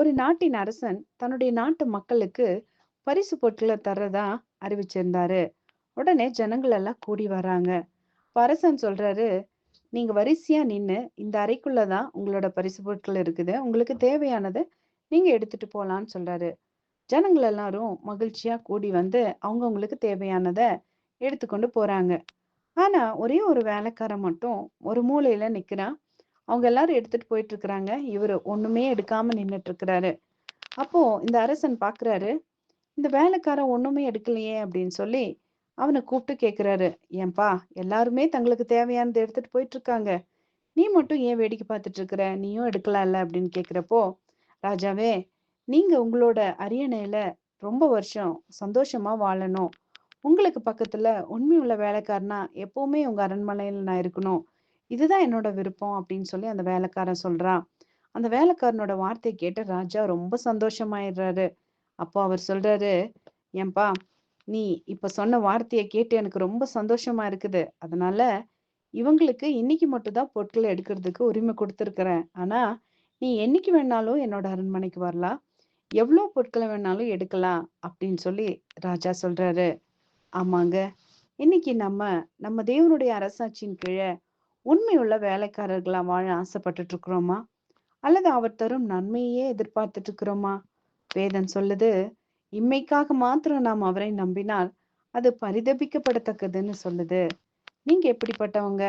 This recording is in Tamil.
ஒரு நாட்டின் அரசன் தன்னுடைய நாட்டு மக்களுக்கு பரிசு பொருட்களை தர்றதா அறிவிச்சிருந்தாரு. உடனே ஜனங்கள் எல்லாம் கூடி வர்றாங்க. அப்ப அரசன் சொல்றாரு, நீங்க வரிசையா நின்னு இந்த அறைக்குள்ளதான் உங்களோட பரிசு பொருட்கள் இருக்குது. உங்களுக்கு தேவையானதை நீங்க எடுத்துட்டு போலான்னு சொல்றாரு. ஜனங்கள் எல்லாரும் மகிழ்ச்சியா கூடி வந்து அவங்கவங்களுக்கு தேவையானத எடுத்துக்கொண்டு போறாங்க. ஆனா ஒரே ஒரு வேலைக்காரன் மட்டும் ஒரு மூலையில நிக்கிறான். அவங்க எல்லாரும் எடுத்துட்டு போயிட்டு இருக்கிறாங்க. இவரு ஒண்ணுமே எடுக்காம நின்னுட்டு இருக்கிறாரு. அப்போ இந்த அரசன் பாக்குறாரு, இந்த வேலைக்காரன் ஒண்ணுமே எடுக்கலையே அப்படின்னு சொல்லி அவனை கூப்பிட்டு கேக்குறாரு. ஏன்பா, எல்லாருமே தங்களுக்கு தேவையானதை எடுத்துட்டு போயிட்டு இருக்காங்க, நீ மட்டும் ஏன் வேடிக்கை பார்த்துட்டு இருக்கிற? நீயும் எடுக்கலாம்ல அப்படின்னு கேக்குறப்போ, ராஜாவே, நீங்க உங்களோட அரியணையில ரொம்ப வருஷம் சந்தோஷமா வாழணும். உங்களுக்கு பக்கத்துல உண்மையுள்ள வேலைக்காரனா எப்பவுமே உங்க அரண்மனையில நான் இருக்கணும். இதுதான் என்னோட விருப்பம் அப்படின்னு சொல்லி அந்த வேலைக்காரன் சொல்றான். அந்த வேலைக்காரனோட வார்த்தையை கேட்டு ராஜா ரொம்ப சந்தோஷமாயிடுறாரு. அப்போ அவர் சொல்றாரு, ஏன்பா, நீ இப்ப சொன்ன வார்த்தையை கேட்டு எனக்கு ரொம்ப சந்தோஷமா இருக்குது. அதனால இவங்களுக்கு இன்னைக்கு மட்டும் தான் பொருட்களை எடுக்கிறதுக்கு உரிமை கொடுத்துருக்கிறேன். ஆனா நீ என்னைக்கு வேணாலும் என்னோட அரண்மனைக்கு வரலாம், எவ்வளவு பொருட்களை வேணாலும் எடுக்கலாம் அப்படின்னு சொல்லி ராஜா சொல்றாரு. ஆமாங்க, இன்னைக்கு நம்ம நம்ம தேவனுடைய அரசாட்சியின் கீழே உண்மையுள்ள வேலைக்காரர்களா வாழ ஆசைப்பட்டுட்டு இருக்கிறோமா, அல்லது அவர் தரும் நன்மையே எதிர்பார்த்துட்டு இருக்கிறோமா? வேதம் சொல்லுது, இம்மைக்காக மாத்திரம் நாம் அவரை நம்பினால் அது பரிதபிக்கப்படத்தக்கதுன்னு சொல்லுது. நீங்க எப்படிப்பட்டவங்க?